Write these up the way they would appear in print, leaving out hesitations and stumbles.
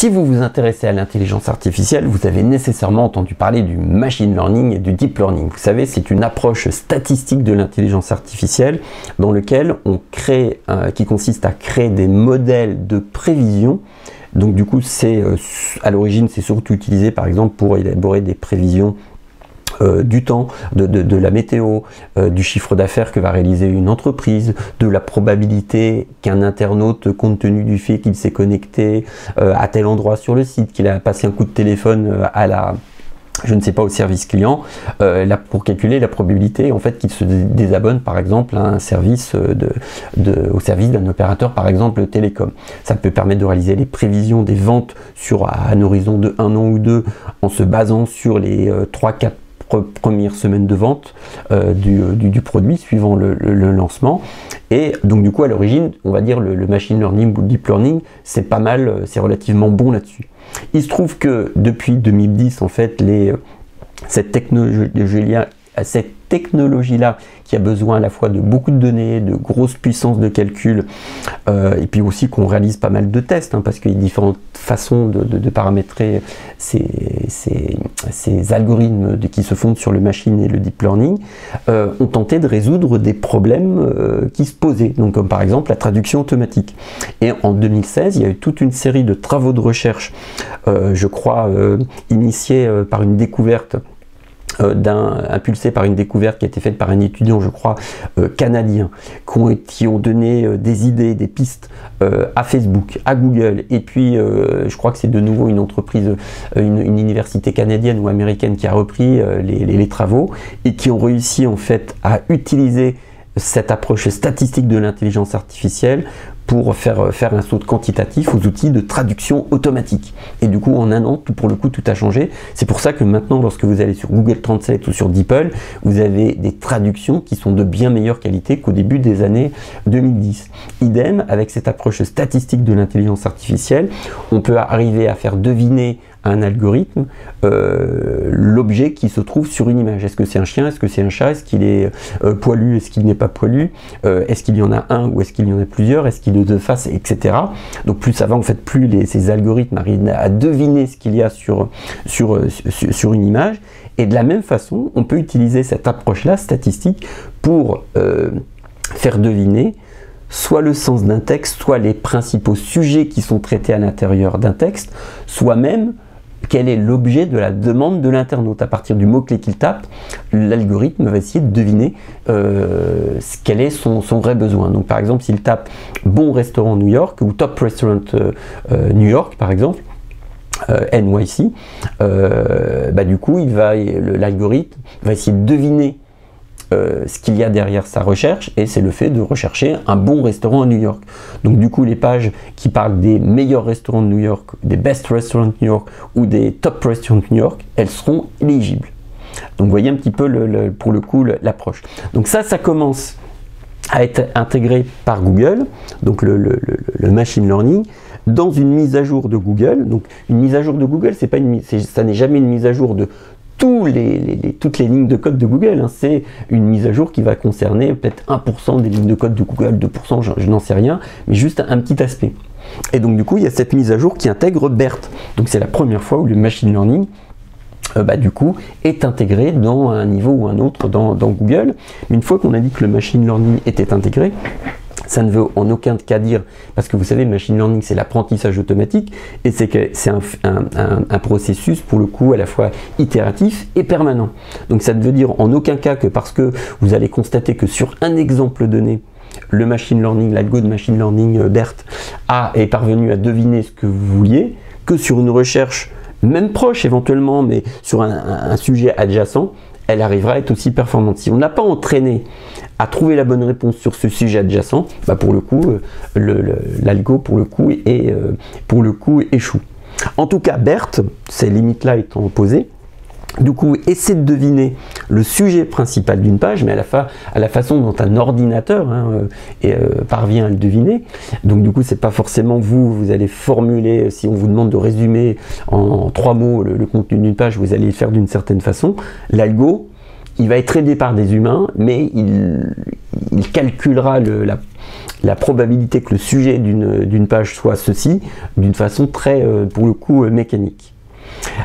Si vous vous intéressez à l'intelligence artificielle, vous avez nécessairement entendu parler du machine learning et du deep learning. Vous savez, c'est une approche statistique de l'intelligence artificielle dans lequel on crée, qui consiste à créer des modèles de prévision. Donc du coup, à l'origine, c'est surtout utilisé par exemple pour élaborer des prévisions du temps, de la météo, du chiffre d'affaires que va réaliser une entreprise, de la probabilité qu'un internaute, compte tenu du fait qu'il s'est connecté à tel endroit sur le site, qu'il a passé un coup de téléphone au service client, pour calculer la probabilité en fait qu'il se désabonne par exemple à un service au service d'un opérateur par exemple télécom. Ça peut permettre de réaliser les prévisions des ventes à un horizon de 1 an ou 2 en se basant sur les 3-4 premières semaines de vente du produit suivant le lancement. Et donc du coup à l'origine, on va dire le machine learning ou le deep learning, c'est pas mal, c'est relativement bon là-dessus. Il se trouve que depuis 2010 en fait cette technologie-là qui a besoin à la fois de beaucoup de données, de grosses puissances de calcul, et puis aussi qu'on réalise pas mal de tests, parce qu'il y a différentes façons de paramétrer ces algorithmes qui se fondent sur le machine et le deep learning, ont tenté de résoudre des problèmes qui se posaient, donc comme par exemple la traduction automatique. Et en 2016, il y a eu toute une série de travaux de recherche, je crois, initiés par une découverte impulsé par une découverte qui a été faite par un étudiant, je crois, canadien, qui ont donné des idées, des pistes à Facebook, à Google, et puis je crois que c'est de nouveau une entreprise, une université canadienne ou américaine qui a repris les travaux et qui ont réussi en fait à utiliser cette approche statistique de l'intelligence artificielle pour faire un saut quantitatif aux outils de traduction automatique. Et du coup, en un an, pour le coup, tout a changé. C'est pour ça que maintenant, lorsque vous allez sur Google Translate ou sur DeepL, vous avez des traductions qui sont de bien meilleure qualité qu'au début des années 2010. Idem, avec cette approche statistique de l'intelligence artificielle, on peut arriver à faire deviner à un algorithme l'objet qui se trouve sur une image. Est-ce que c'est un chien? Est-ce que c'est un chat? Est-ce qu'il est poilu? Est-ce qu'il n'est pas poilu? Est-ce qu'il y en a un ou est-ce qu'il y en a plusieurs? Est-ce qu'il est de face? Etc. Donc plus ça va, en fait, plus ces algorithmes arrivent à deviner ce qu'il y a sur une image. Et de la même façon, on peut utiliser cette approche-là statistique pour faire deviner soit le sens d'un texte, soit les principaux sujets qui sont traités à l'intérieur d'un texte, soit même quel est l'objet de la demande de l'internaute. À partir du mot-clé qu'il tape, l'algorithme va essayer de deviner quel est son vrai besoin. Donc par exemple, s'il tape « bon restaurant New York » ou « top restaurant New York » par exemple, NYC, du coup, l'algorithme va essayer de deviner ce qu'il y a derrière sa recherche, et c'est le fait de rechercher un bon restaurant à New York. Donc du coup, les pages qui parlent des meilleurs restaurants de New York, des best restaurants de New York ou des top restaurants de New York, elles seront éligibles. Donc vous voyez un petit peu pour le coup l'approche. Donc ça commence à être intégré par Google, donc le machine learning, dans une mise à jour de Google. Donc une mise à jour de Google, ça n'est jamais une mise à jour de toutes les lignes de code de Google, c'est une mise à jour qui va concerner peut-être 1% des lignes de code de Google, 2%, je n'en sais rien, mais juste un petit aspect. Et donc du coup, il y a cette mise à jour qui intègre BERT. Donc c'est la première fois où le machine learning du coup, est intégré dans un niveau ou un autre dans Google. Mais une fois qu'on a dit que le machine learning était intégré, ça ne veut en aucun cas dire, parce que vous savez, le machine learning, c'est l'apprentissage automatique, et c'est un processus, pour le coup, à la fois itératif et permanent. Donc ça ne veut dire en aucun cas que parce que vous allez constater que sur un exemple donné, le machine learning, l'algo de machine learning BERT est parvenu à deviner ce que vous vouliez, que sur une recherche, même proche éventuellement, mais sur un sujet adjacent, elle arrivera à être aussi performante. Si on n'a pas entraîné à trouver la bonne réponse sur ce sujet adjacent, pour le coup, l'algo pour le coup échoue. En tout cas, BERT, ces limites-là étant posées, du coup, essaie de deviner le sujet principal d'une page, mais à la façon dont un ordinateur parvient à le deviner. Donc du coup, c'est pas forcément vous allez formuler, si on vous demande de résumer en 3 mots le contenu d'une page, vous allez le faire d'une certaine façon. L'algo, il va être aidé par des humains, mais il calculera la probabilité que le sujet d'une page soit ceci, d'une façon très, pour le coup, mécanique.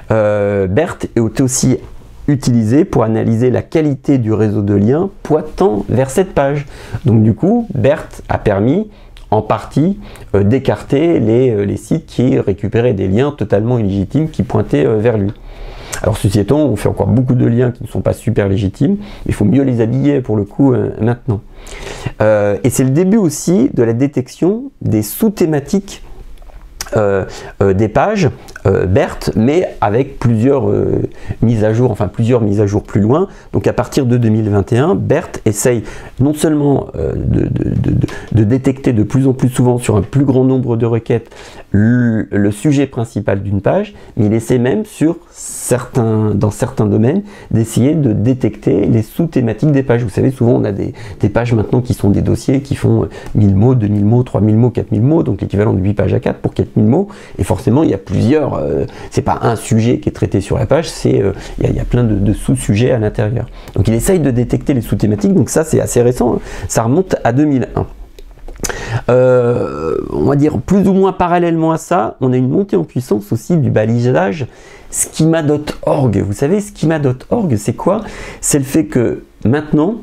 BERT est aussi utilisé pour analyser la qualité du réseau de liens pointant vers cette page. Donc du coup, BERT a permis en partie d'écarter les sites qui récupéraient des liens totalement illégitimes qui pointaient vers lui. Alors ceci étant, on fait encore beaucoup de liens qui ne sont pas super légitimes, il faut mieux les habiller pour le coup maintenant. Et c'est le début aussi de la détection des sous-thématiques des pages BERT, mais avec plusieurs mises à jour, enfin plusieurs mises à jour plus loin. Donc à partir de 2021, BERT essaye non seulement de détecter de plus en plus souvent sur un plus grand nombre de requêtes le sujet principal d'une page, mais il essaie même dans certains domaines d'essayer de détecter les sous-thématiques des pages. Vous savez, souvent on a des pages maintenant qui sont des dossiers qui font 1000 mots, 2000 mots, 3000 mots, 4000 mots, donc l'équivalent de 8 pages à 4 pour 4000 mots, et forcément il y a plusieurs, c'est pas un sujet qui est traité sur la page, il y a plein de sous-sujets à l'intérieur. Donc il essaye de détecter les sous-thématiques, donc ça c'est assez récent, ça remonte à 2001. On va dire plus ou moins parallèlement à ça, on a une montée en puissance aussi du balisage schema.org. Vous savez, schema.org, c'est quoi? C'est le fait que maintenant,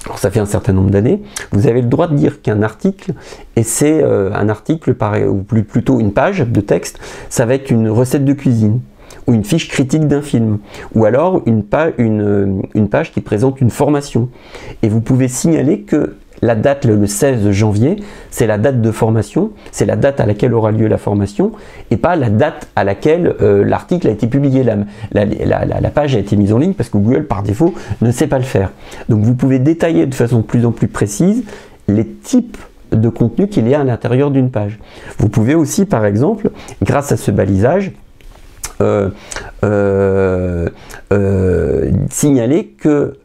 alors ça fait un certain nombre d'années, vous avez le droit de dire qu'un article, et c'est un article, ou plutôt une page de texte, ça va être une recette de cuisine, ou une fiche critique d'un film, ou alors une page qui présente une formation. Et vous pouvez signaler que la date, le 16 janvier, c'est la date de formation, c'est la date à laquelle aura lieu la formation, et pas la date à laquelle l'article a été publié. La page a été mise en ligne parce que Google, par défaut, ne sait pas le faire. Donc vous pouvez détailler de façon de plus en plus précise les types de contenu qu'il y a à l'intérieur d'une page. Vous pouvez aussi, par exemple, grâce à ce balisage, signaler que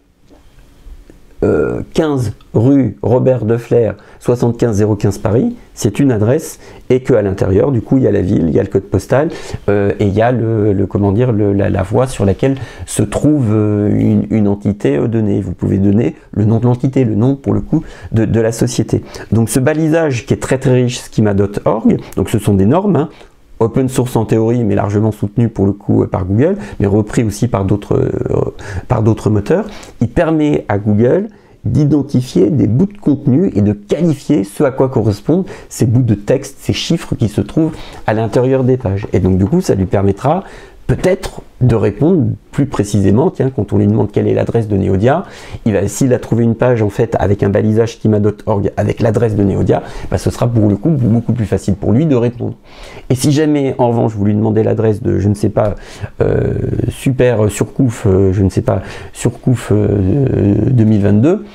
15 rue Robert Deflers 75 015 Paris, c'est une adresse, et qu'à l'intérieur, du coup, il y a la ville, il y a le code postal, et il y a la voie sur laquelle se trouve une entité donnée. Vous pouvez donner le nom de l'entité, le nom, pour le coup, de la société. Donc ce balisage qui est très très riche, schema.org, donc ce sont des normes, hein, open source en théorie, mais largement soutenu pour le coup par Google, mais repris aussi par d'autres moteurs. Il permet à Google d'identifier des bouts de contenu et de qualifier ce à quoi correspondent ces bouts de texte, ces chiffres qui se trouvent à l'intérieur des pages. Et donc du coup, ça lui permettra peut-être de répondre plus précisément, tiens, quand on lui demande quelle est l'adresse de Neodia, s'il a trouvé une page en fait avec un balisage schema.org avec l'adresse de Neodia, ce sera pour le coup beaucoup plus facile pour lui de répondre. Et si jamais en revanche vous lui demandez l'adresse de, je ne sais pas, super surcouf, je ne sais pas, surcouf 2022,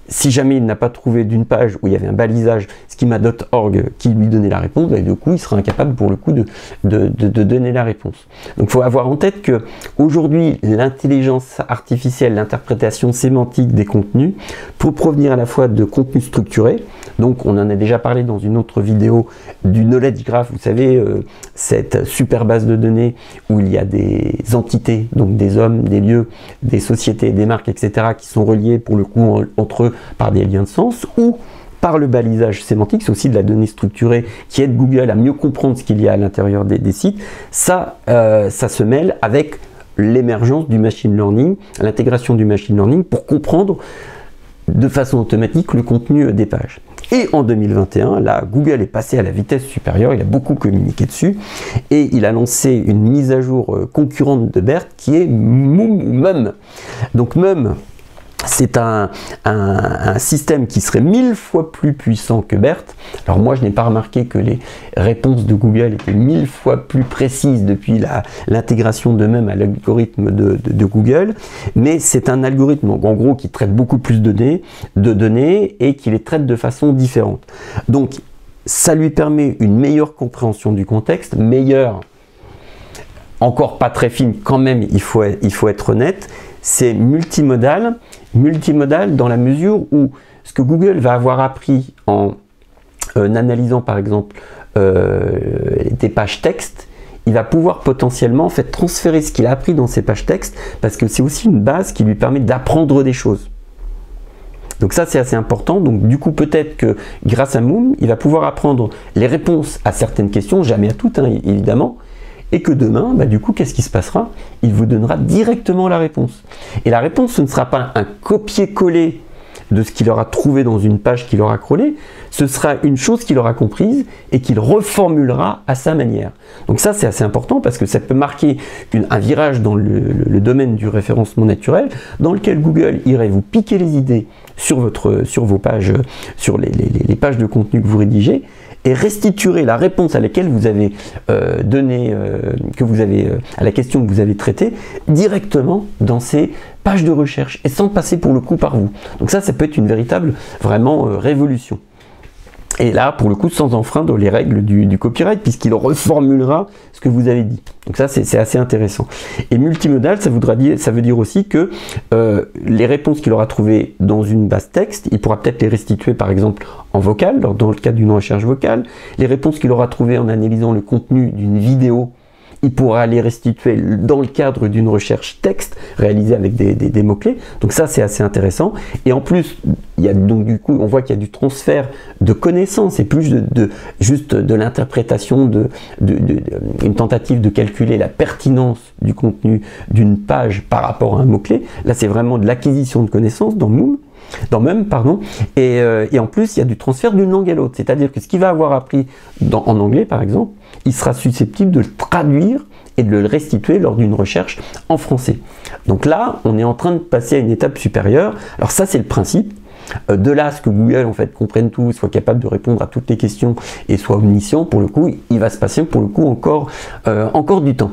si jamais il n'a pas trouvé d'une page où il y avait un balisage schema.org qui lui donnait la réponse, et du coup il sera incapable pour le coup de donner la réponse. Donc il faut avoir en tête que aujourd'hui l'intelligence artificielle, l'interprétation sémantique des contenus peut provenir à la fois de contenus structurés, donc on en a déjà parlé dans une autre vidéo du knowledge graph, vous savez, cette super base de données où il y a des entités, donc des hommes, des lieux, des sociétés, des marques, etc. qui sont reliés pour le coup entre eux par des liens de sens, ou par le balisage sémantique, c'est aussi de la donnée structurée qui aide Google à mieux comprendre ce qu'il y a à l'intérieur des sites. Ça se mêle avec l'émergence du machine learning, l'intégration du machine learning pour comprendre de façon automatique le contenu des pages. Et en 2021, là, Google est passé à la vitesse supérieure, il a beaucoup communiqué dessus, et il a lancé une mise à jour concurrente de BERT qui est MUM. Donc MUM, c'est un système qui serait 1000 fois plus puissant que BERT. Alors moi je n'ai pas remarqué que les réponses de Google étaient 1000 fois plus précises depuis l'intégration d'eux-mêmes à l'algorithme de Google, mais c'est un algorithme en gros qui traite beaucoup plus de données et qui les traite de façon différente. Donc ça lui permet une meilleure compréhension du contexte, meilleure, encore pas très fine quand même, il faut être honnête. C'est multimodal dans la mesure où ce que Google va avoir appris en analysant par exemple des pages texte, il va pouvoir potentiellement en fait transférer ce qu'il a appris dans ses pages textes, parce que c'est aussi une base qui lui permet d'apprendre des choses. Donc ça, c'est assez important. Donc du coup, peut-être que grâce à Moom, il va pouvoir apprendre les réponses à certaines questions, jamais à toutes, hein, évidemment, et que demain, bah, du coup, qu'est-ce qui se passera? Il vous donnera directement la réponse. Et la réponse, ce ne sera pas un copier-coller de ce qu'il aura trouvé dans une page qu'il aura crawlée, ce sera une chose qu'il aura comprise et qu'il reformulera à sa manière. Donc ça, c'est assez important parce que ça peut marquer un virage dans le domaine du référencement naturel, dans lequel Google irait vous piquer les idées sur vos pages, sur les pages de contenu que vous rédigez, et restituerait la réponse à laquelle vous avez à la question que vous avez traitée directement dans ces pages de recherche et sans passer pour le coup par vous. Donc ça peut être une véritable vraiment révolution. Et là, pour le coup, sans enfreindre les règles du copyright, puisqu'il reformulera ce que vous avez dit. Donc ça, c'est assez intéressant. Et multimodal, ça veut dire aussi que les réponses qu'il aura trouvées dans une base texte, il pourra peut-être les restituer, par exemple, en vocal, dans le cadre d'une recherche vocale. Les réponses qu'il aura trouvées en analysant le contenu d'une vidéo, il pourra les restituer dans le cadre d'une recherche texte réalisée avec des mots-clés. Donc ça, c'est assez intéressant. Et en plus, donc du coup, on voit qu'il y a du transfert de connaissances et plus juste de l'interprétation, une tentative de calculer la pertinence du contenu d'une page par rapport à un mot-clé. Là, c'est vraiment de l'acquisition de connaissances dans Moom. Et en plus il y a du transfert d'une langue à l'autre, c'est-à-dire que ce qu'il va avoir appris en anglais par exemple, il sera susceptible de le traduire et de le restituer lors d'une recherche en français. Donc là on est en train de passer à une étape supérieure. Alors ça, c'est le principe. De là à ce que Google en fait comprenne tout, soit capable de répondre à toutes les questions et soit omniscient, pour le coup il va se passer pour le coup encore du temps.